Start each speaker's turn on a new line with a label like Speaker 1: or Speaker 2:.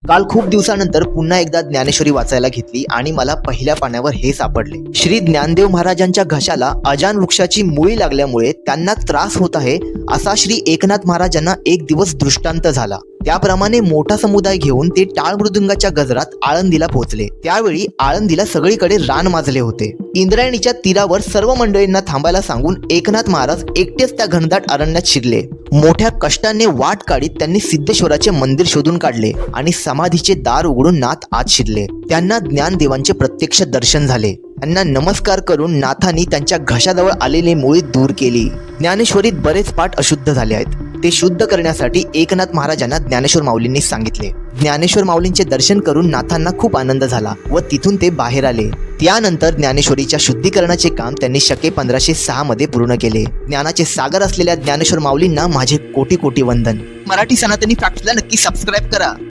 Speaker 1: काल खूप दिवसानंतर पुन्हा एकदा ज्ञानेश्वरी वाचायला घेतली आणि मला पहिल्या पानावर हे सापडले. श्री ज्ञानदेव महाराजांच्या घशाला अजान वृक्षाची मुळी लागल्यामुळे त्यांना त्रास होत आहे असा श्री एकनाथ महाराजांना एक दिवस दृष्टांत झाला. त्याप्रमाणे मोठा समुदाय घेऊन ते टाळ मृदुंगाच्या गजरात आळंदीला पोहोचले. त्यावेळी आळंदीला सगळीकडे रान माजले होते. इंद्रायणीच्या तीरावर सर्व मंडळींना थांबायला सांगून एकनाथ महाराज एकटेच त्या घनदाट अरण्यात शिरले. मोठ्या कष्टाने वाट काढीत त्यांनी सिद्धेश्वराचे मंदिर शोधून काढले आणि समाधीचे दार उघडून नाथ आत शिरले. त्यांना ज्ञानदेवांचे प्रत्यक्ष दर्शन झाले. त्यांना नमस्कार करून नाथांनी त्यांच्या घशाजवळ आलेली मुळी दूर केली. ज्ञानेश्वरीत बरेच पाठ अशुद्ध झाले आहेत. ते शुद्ध करण्यासाठी एकनाथ महाराजांना ज्ञानेश्वर माऊलींनी सांगितले. ज्ञानेश्वर माऊलींचे दर्शन करून नाथांना खूप आनंद झाला व तिथून ते बाहेर आले. त्यानंतर ज्ञानेश्वरीच्या शुद्धीकरणाचे काम त्यांनी शके 1506 मध्ये पूर्ण केले. ज्ञानाचे सागर असलेल्या ज्ञानेश्वर माऊलींना माझे कोटी कोटी वंदन. मराठी सनातनी फॅक्ट्सला नक्की सबस्क्राईब करा.